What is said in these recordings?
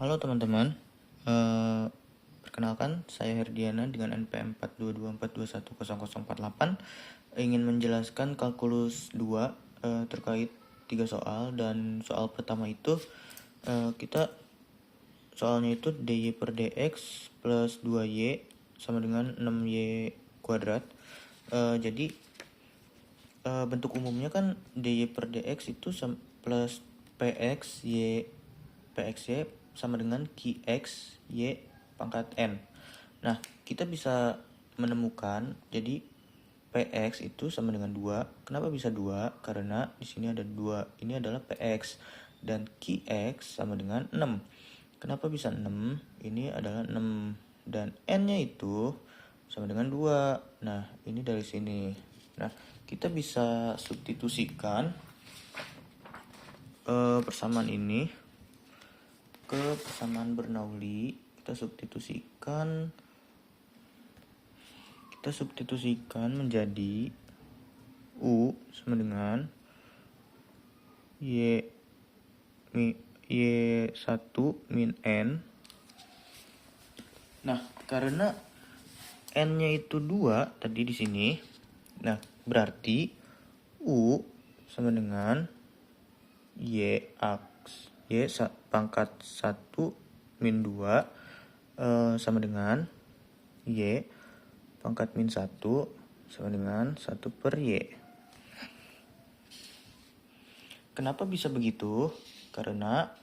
Halo teman-teman, Eh, perkenalkan saya Herdiana dengan NPM 42242100048 ingin menjelaskan kalkulus 2 terkait 3 soal. Dan soal pertama itu soalnya itu dy per dx plus 2y sama dengan 6y kuadrat. Jadi bentuk umumnya kan dy per dx itu plus pxy sama dengan qx y pangkat n. Nah, kita bisa menemukan jadi px itu sama dengan 2. Kenapa bisa 2? Karena di sini ada 2. Ini adalah px dan qx sama dengan 6. Kenapa bisa 6? Ini adalah 6 dan n-nya itu sama dengan 2. Nah, ini dari sini. Nah, kita bisa substitusikan persamaan ini ke persamaan Bernoulli. Kita substitusikan menjadi U sama dengan Y1 min N. Nah, karena N-nya itu 2 tadi di sini. Nah, berarti U sama dengan Y pangkat 1 min 2 sama dengan Y pangkat min 1 sama dengan 1 per Y. Kenapa bisa begitu? Karena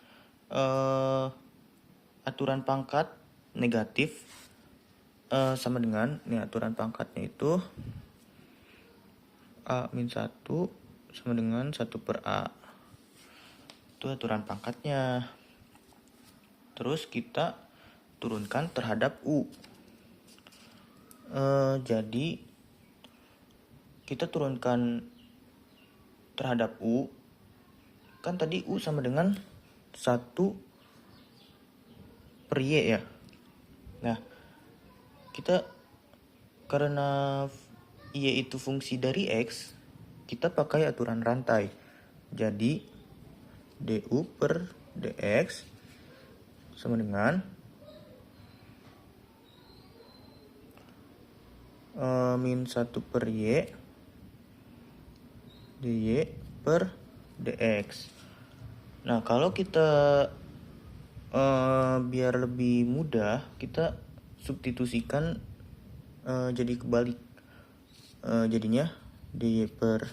aturan pangkat negatif sama dengan, ini aturan pangkatnya itu A min 1 sama dengan 1 per A. Itu aturan pangkatnya. Terus kita turunkan terhadap U. Jadi kita turunkan terhadap U. Kan tadi U sama dengan 1 per Y ya. Nah, kita karena Y itu fungsi dari X, kita pakai aturan rantai. Jadi du per dx sama dengan min 1 per y dy per dx. Nah, kalau kita biar lebih mudah, kita substitusikan jadi kebalik. Jadinya dy per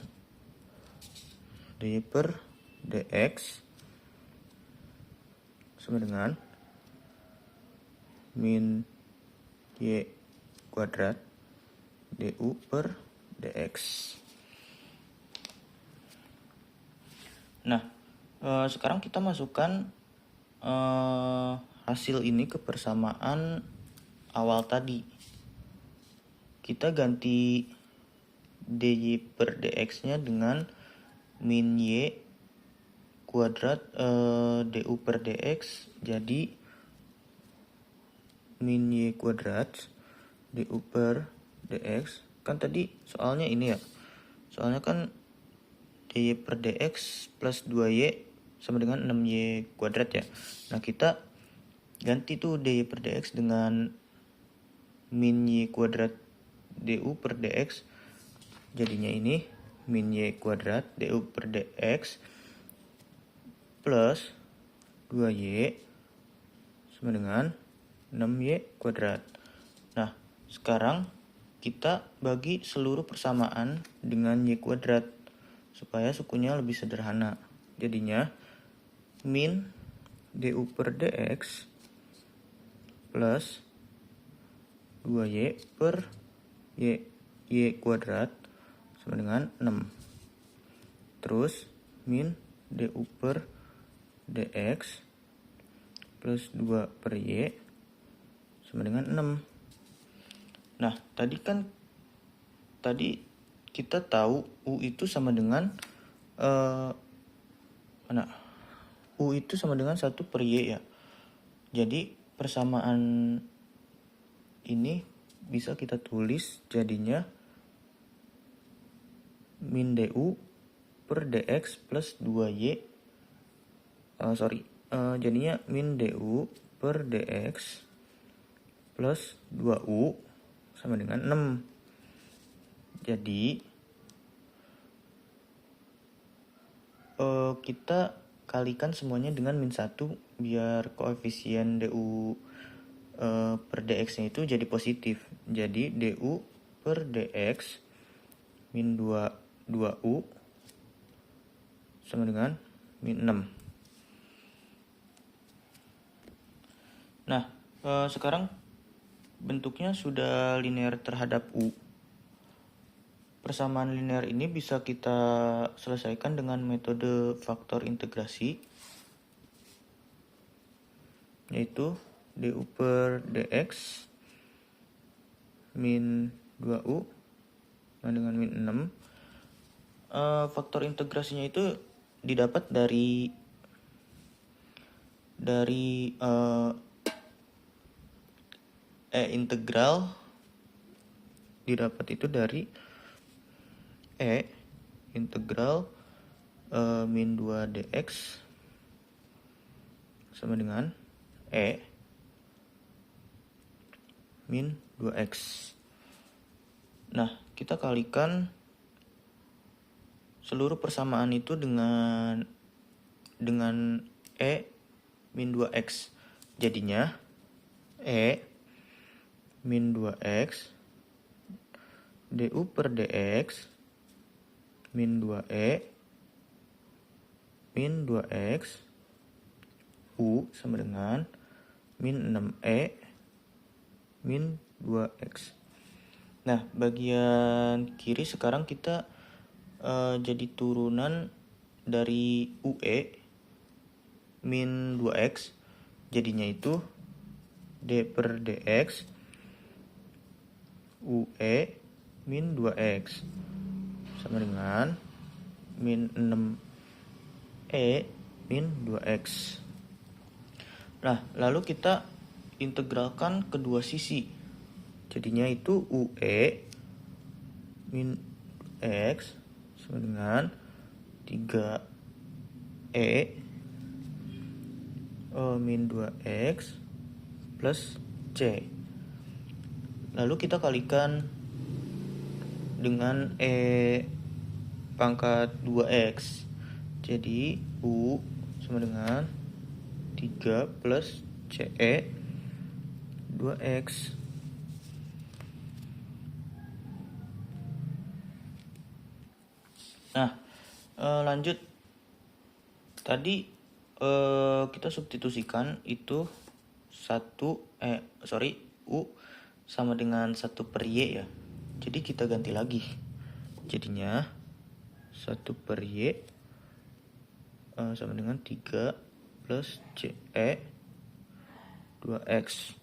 dx sama dengan min y kuadrat du per dx. Nah, sekarang kita masukkan hasil ini ke persamaan awal tadi. Kita ganti dy per dx-nya dengan min y kuadrat du per dx, jadi min y kuadrat du per dx. Kan tadi soalnya ini ya, soalnya kan dy per dx plus 2y sama dengan 6y kuadrat ya. Nah, kita ganti tuh dy per dx dengan min y kuadrat du per dx, jadinya ini min y kuadrat du per dx plus 2y sama dengan 6y kuadrat. Nah, sekarang kita bagi seluruh persamaan dengan y kuadrat supaya sukunya lebih sederhana. Jadinya min du per dx plus 2y per y kuadrat sama dengan 6. Terus min du per dx plus 2 per y sama dengan 6. Nah, tadi kita tahu U itu sama dengan U itu sama dengan 1 per Y ya. Jadi persamaan ini bisa kita tulis jadinya min du per dx plus 2y jadinya min du per dx plus 2u sama dengan 6. Jadi kita kalikan semuanya dengan min 1 biar koefisien du per dx nya itu jadi positif. Jadi du per dx min 2u sama dengan min 6. Nah, sekarang bentuknya sudah linear terhadap u. Persamaan linear ini bisa kita selesaikan dengan metode faktor integrasi, yaitu du per dx min 2u sama dengan min 6. Faktor integrasinya itu didapat dari integral didapat itu dari integral min 2 dx sama dengan min 2x. Nah, kita kalikan seluruh persamaan itu dengan min 2x. Jadinya min 2x du per dx min 2 min 2x u sama dengan min 6 min 2x. Nah, bagian kiri sekarang kita jadi turunan dari ue min 2x. Jadinya itu d per dx ue min 2x sama dengan min 6 min 2x. Nah, lalu kita integralkan kedua sisi. Jadinya itu ue min x sama dengan 3 min 2x plus c. Lalu kita kalikan dengan pangkat 2x. Jadi u sama dengan 3 plus ce 2x. Nah, lanjut. Tadi kita substitusikan itu u sama dengan 1 per y ya. Jadi kita ganti lagi. Jadinya 1 per y sama dengan 3 plus ce 2x.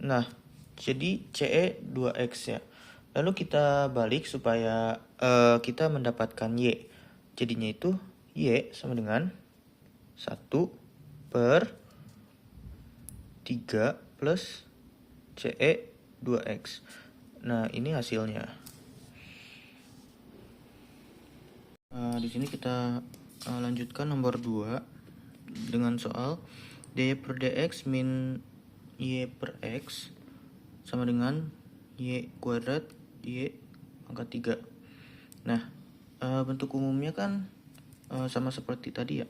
Nah, jadi ce 2x ya. Lalu kita balik supaya kita mendapatkan y. Jadinya itu y sama dengan 1 per 3 plus ce 2x. Nah, ini hasilnya. Di sini kita lanjutkan nomor 2 dengan soal dy per dx min y per x sama dengan y kuadrat y pangkat 3. Nah, bentuk umumnya kan sama seperti tadi ya.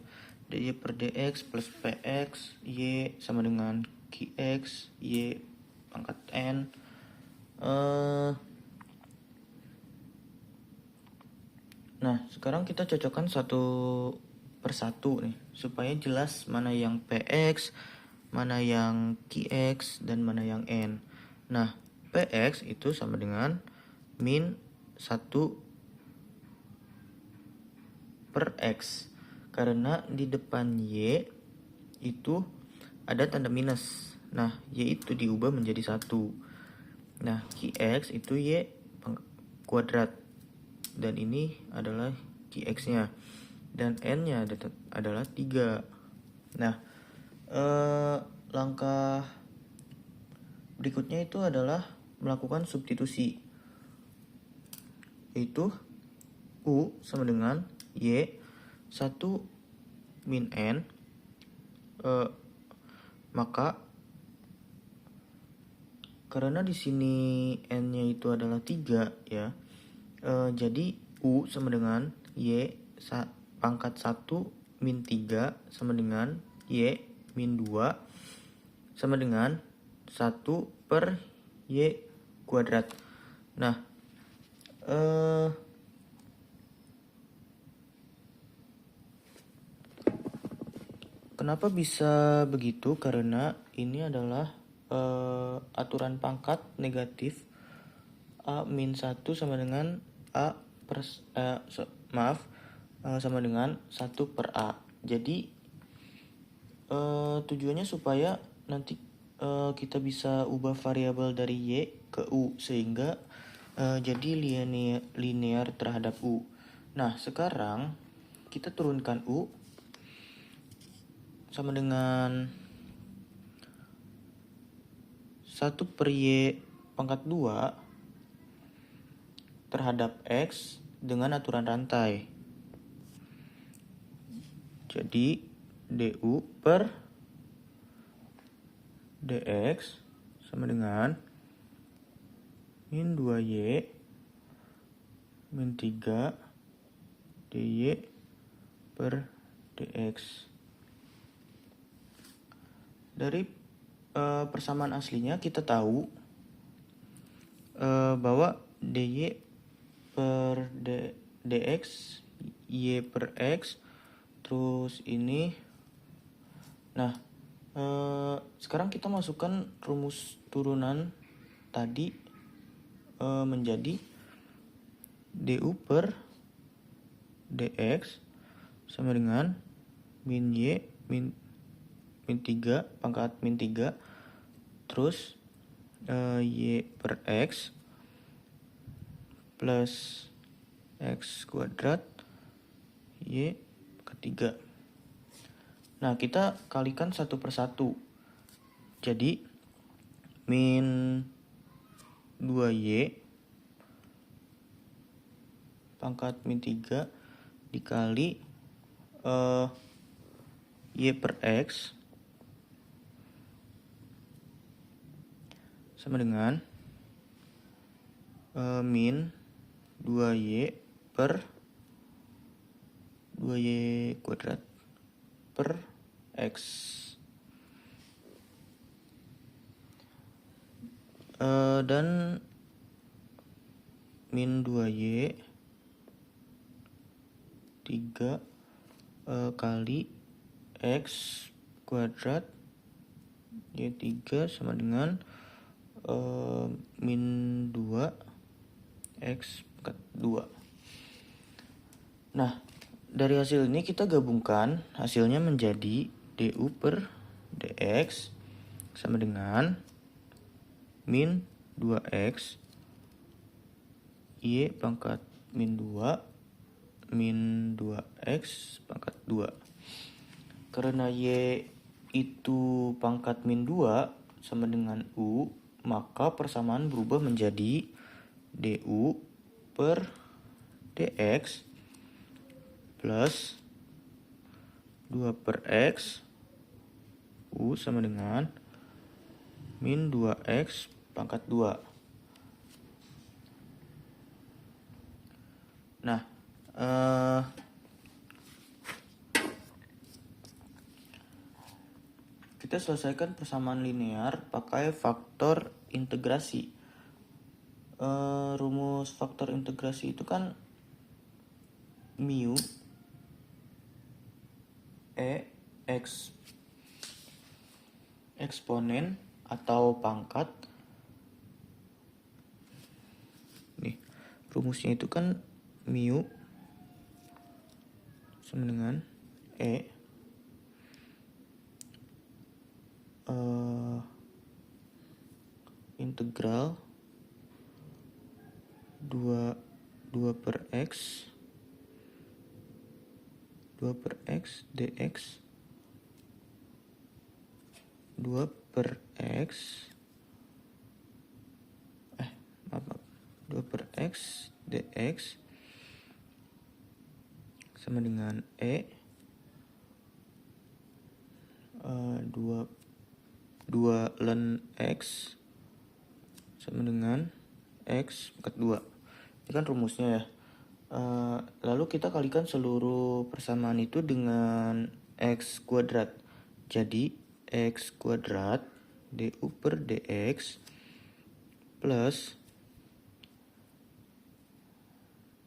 dy per dx plus px y sama dengan qx y pangkat n. Nah, sekarang kita cocokkan satu per satu nih supaya jelas mana yang px, mana yang qx, dan mana yang n. Nah, px itu sama dengan min 1 per x, karena di depan y itu ada tanda minus. Nah, y itu diubah menjadi 1. Nah, qx itu y kuadrat, dan ini adalah qx-nya, dan n-nya adalah 3. Nah, langkah berikutnya itu adalah melakukan substitusi, yaitu u sama dengan y 1 min n, maka karena di sini n-nya itu adalah 3 ya, jadi u sama dengan y pangkat 1 min 3 sama dengan y min 2 sama dengan 1 per y kuadrat. Nah, kenapa bisa begitu? Karena ini adalah aturan pangkat negatif a min 1 sama dengan a per sama dengan 1 per a. Jadi tujuannya supaya nanti kita bisa ubah variabel dari y ke u sehingga jadi linear terhadap u. Nah, sekarang kita turunkan u sama dengan 1 per y pangkat 2 terhadap x dengan aturan rantai. Jadi du per dx sama dengan min 2y min 3 dy per dx. Dari persamaan aslinya kita tahu bahwa dy per dx y per x, terus ini. Nah, sekarang kita masukkan rumus turunan tadi menjadi du per dx sama dengan min y min 3 pangkat min 3 terus y per x plus x kuadrat y ketiga. Nah, kita kalikan 1 per 1. Jadi min 2y pangkat min 3 dikali y per x sama dengan min 2y per 2y kuadrat per x. Dan min 2y 3 kali x kuadrat y 3 sama dengan min 2 x pangkat 2. Nah, dari hasil ini kita gabungkan, hasilnya menjadi du per dx sama dengan min 2x y pangkat min 2 min 2x pangkat 2. Karena y itu pangkat min 2 sama dengan u, maka persamaan berubah menjadi du per dx plus 2 per x u sama dengan min 2x pangkat 2. Nah, kita selesaikan persamaan linear pakai faktor integrasi. Rumus faktor integrasi itu kan mu x eksponen atau pangkat. Nih, rumusnya itu kan mu sama dengan integral 2 per x dx 2 per x 2 per x dx sama dengan 2 ln X sama dengan X pangkat 2. Ini kan rumusnya ya. Lalu kita kalikan seluruh persamaan itu dengan X kuadrat. Jadi X kuadrat du per dx plus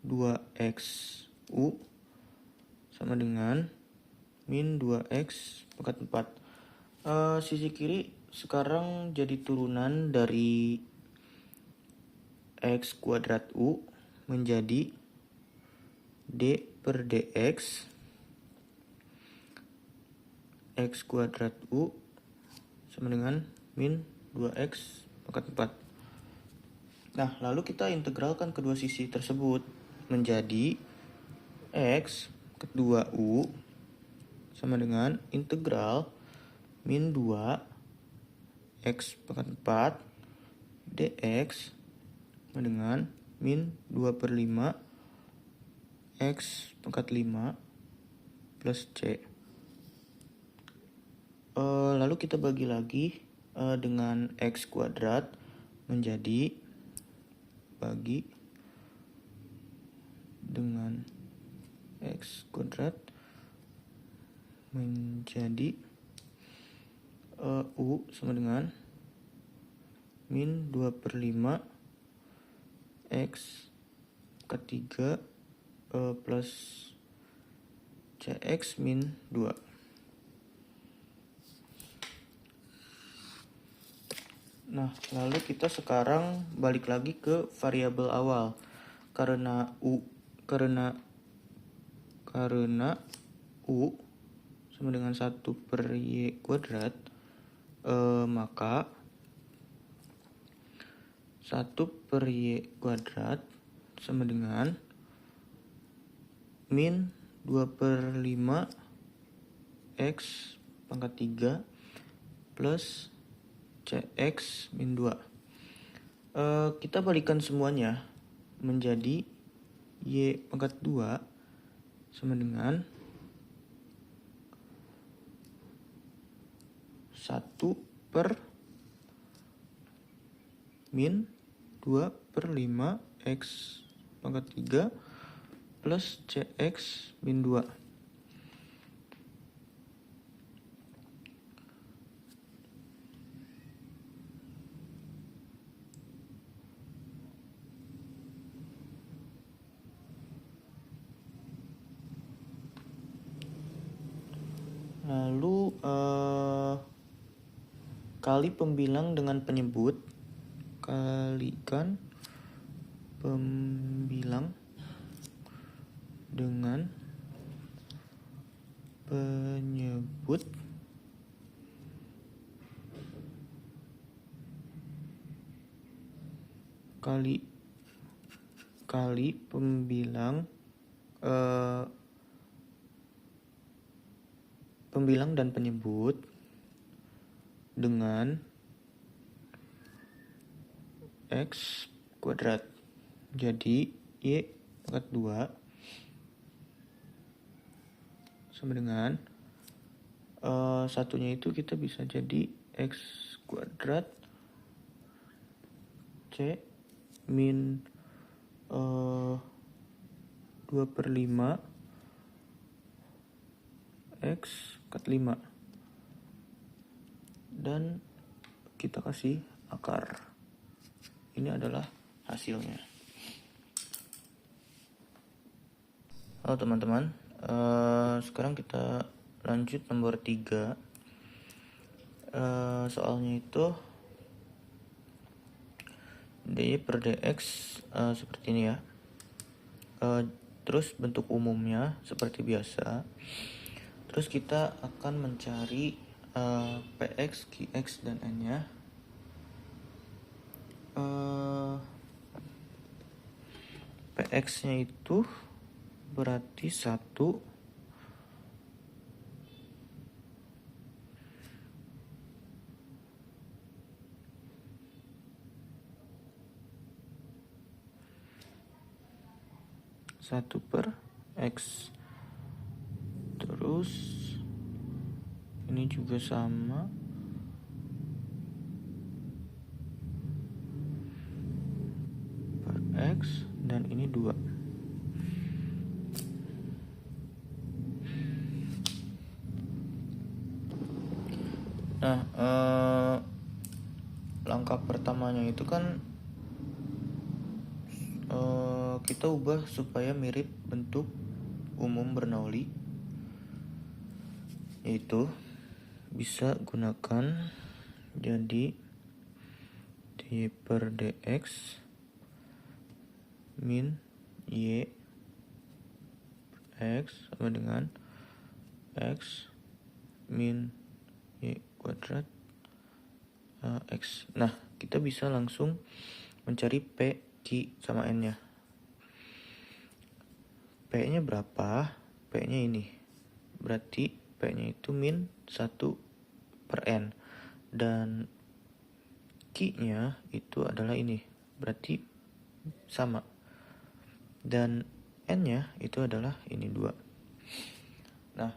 2xu sama dengan min 2x pangkat 4. Sisi kiri sekarang jadi turunan dari x kuadrat u menjadi d per dx x kuadrat u sama dengan min 2x pangkat 4. Nah, lalu kita integralkan kedua sisi tersebut menjadi x kedua u sama dengan integral min 2 x pangkat 4 dx sama dengan min 2 per 5 x pangkat 5 plus c. Lalu kita bagi lagi dengan x kuadrat menjadi bagi dengan x kuadrat menjadi u sama dengan min 2 per 5 x ketiga plus cx min 2. Nah, lalu kita sekarang balik lagi ke variabel awal. Karena u sama dengan 1 per y kuadrat, maka 1 per y kuadrat sama dengan min 2 per 5 x pangkat 3 plus cx min 2. Kita balikan semuanya menjadi y pangkat 2 sama dengan 1 per min 2 per 5 x pangkat 3 plus cx min 2. Lalu kali pembilang dengan penyebut, kalikan pembilang dengan penyebut kali pembilang dan penyebut dengan x kuadrat. Jadi y pangkat 2 sama dengan satunya itu kita bisa jadi x kuadrat c min 2 per 5 x pangkat 5 dan kita kasih akar. Ini adalah hasilnya. Halo teman-teman, sekarang kita lanjut nomor 3. Soalnya itu dy per dx seperti ini ya. Terus bentuk umumnya seperti biasa. Terus kita akan mencari px, qx, dan n-nya. Px-nya itu berarti 1 per x. Terus ini juga sama. Per X, dan ini 2. Nah, langkah pertamanya itu kan kita ubah supaya mirip bentuk umum Bernoulli, yaitu bisa gunakan jadi dy per dx min y x sama dengan x min y kuadrat x. Nah, kita bisa langsung mencari P, Q, sama N nya. P nya berapa? P nya ini, berarti P nya itu min 1 per N, dan Q nya itu adalah ini, berarti sama, dan N nya itu adalah ini 2. Nah,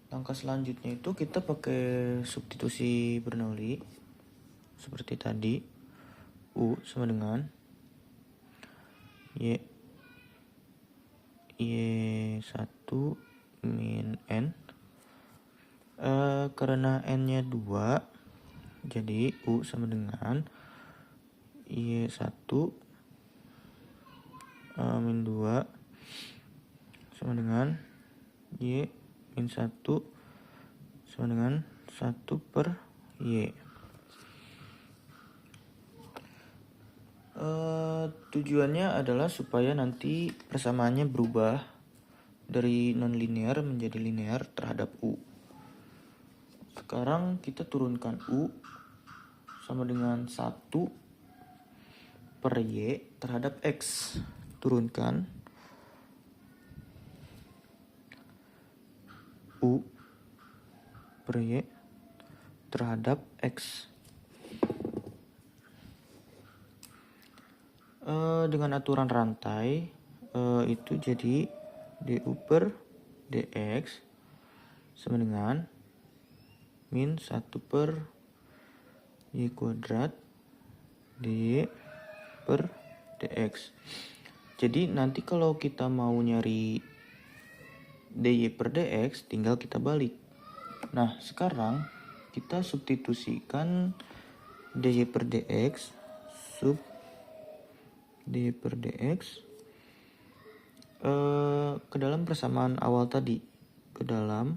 langkah selanjutnya itu kita pakai substitusi Bernoulli seperti tadi. U sama dengan Y1 min N. Karena N nya 2, jadi U sama dengan Y1 min 2 sama dengan Y min 1 sama dengan 1 per Y. Tujuannya adalah supaya nanti persamaannya berubah dari non-linear menjadi linear terhadap U. Sekarang kita turunkan U sama dengan 1 per Y terhadap X. Turunkan U per Y terhadap X. Dengan aturan rantai itu jadi du per dx sama dengan min 1 per y kuadrat dy per dx. Jadi nanti kalau kita mau nyari dy per dx tinggal kita balik. Nah, sekarang kita substitusikan dy per dx sub dy per dx ke dalam persamaan awal tadi, ke dalam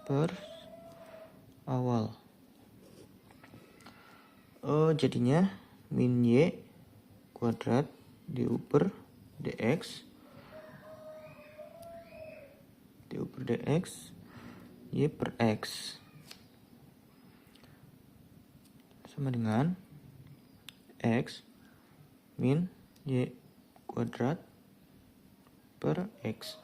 per awal. Jadinya min y kuadrat du per dx y per x sama dengan x min y kuadrat per x.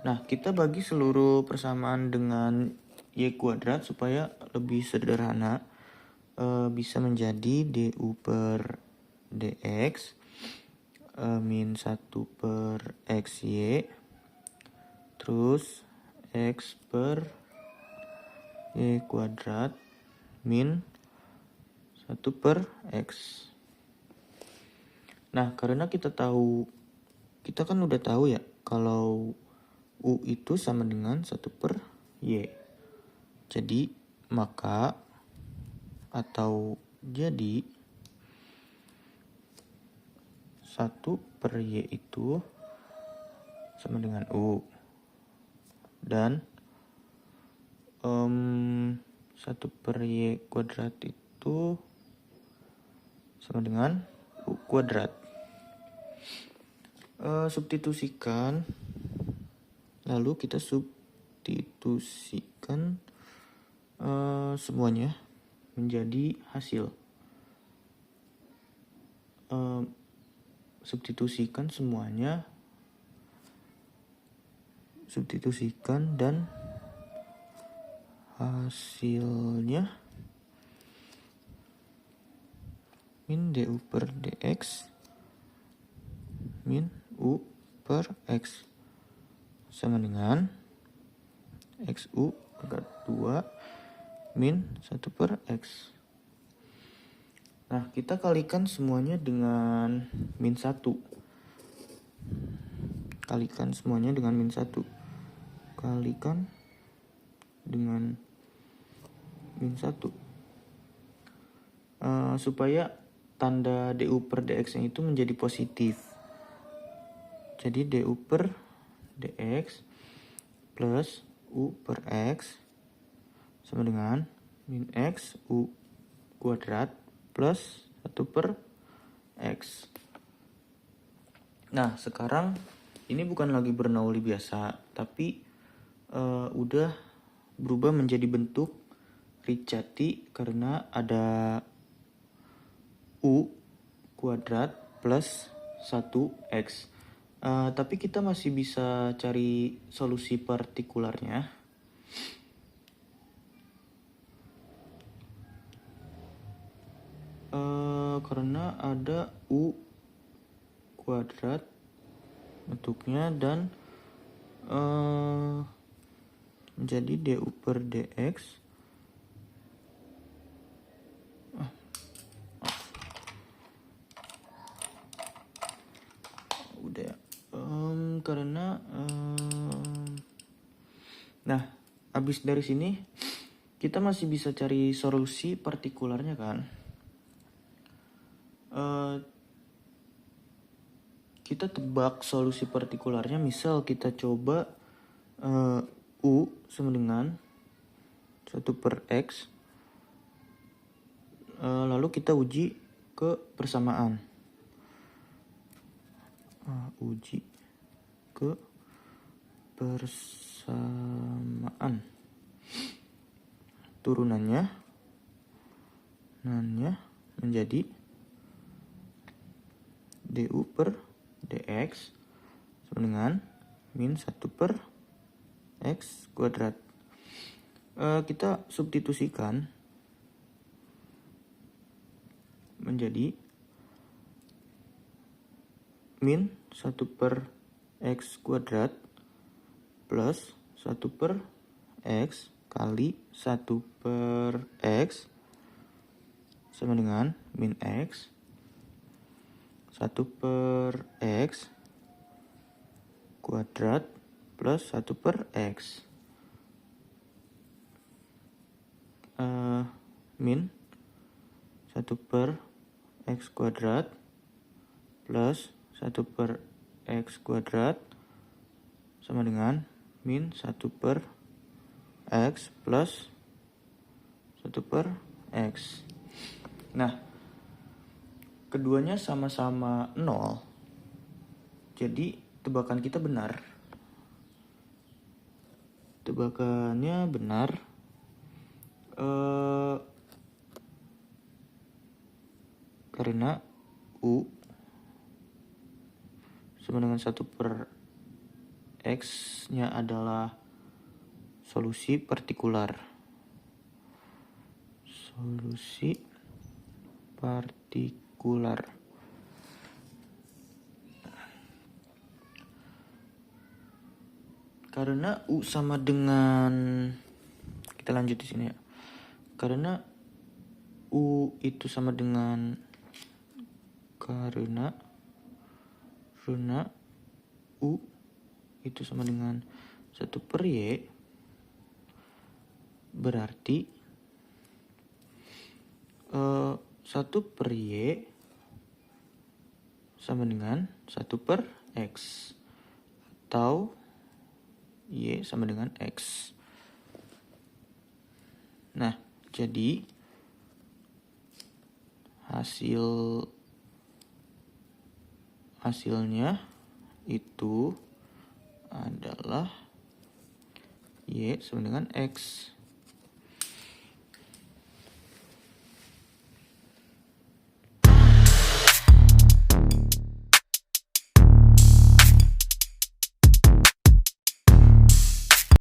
Nah, kita bagi seluruh persamaan dengan y kuadrat supaya lebih sederhana. Bisa menjadi du per dx min 1 per xy terus x per y kuadrat min 1 per x. Nah, karena kita kan udah tahu ya kalau U itu sama dengan 1 per Y. Jadi 1 per Y itu sama dengan U. Dan 1 per Y kuadrat itu sama dengan U kuadrat. Substitusikan, lalu kita substitusikan semuanya menjadi hasil. Substitusikan dan hasilnya min du per dx min U per X sama dengan XU pangkat 2 min 1 per X. Nah, kita kalikan semuanya dengan min 1. Kalikan semuanya dengan min 1. Kalikan dengan min 1. Supaya tanda DU per DX itu menjadi positif. Jadi DU per DX plus U per X sama dengan min X U kuadrat plus 1 per X. Nah, sekarang ini bukan lagi Bernoulli biasa, tapi udah berubah menjadi bentuk Ricciati karena ada U kuadrat plus 1X. Tapi kita masih bisa cari solusi partikularnya. Karena ada U kuadrat bentuknya dan menjadi DU per DX udah ya. Karena nah, habis dari sini kita masih bisa cari solusi partikularnya kan. Kita tebak solusi partikularnya, misal kita coba U sama dengan 1 per X, lalu kita uji ke persamaan. Uji ke persamaan. Turunannya menjadi DU per DX sama dengan min 1 per X kuadrat. Kita substitusikan menjadi min 1 per X kuadrat plus 1 per X kali 1 per X sama dengan min X 1 per X kuadrat plus 1 per X min 1 per X kuadrat plus 1 per X kuadrat sama dengan min 1 per X plus 1 per X. Nah, keduanya sama-sama 0. Jadi tebakan kita benar. Tebakannya benar. Karena U sama dengan 1 per X-nya adalah solusi partikular. Solusi partikular. Karena U sama dengan, kita lanjut di sini ya. Karena U itu sama dengan karena U itu sama dengan 1 per Y, berarti 1 per Y sama dengan 1 per X, atau Y sama dengan X. Nah, jadi hasilnya itu adalah Y sama dengan X.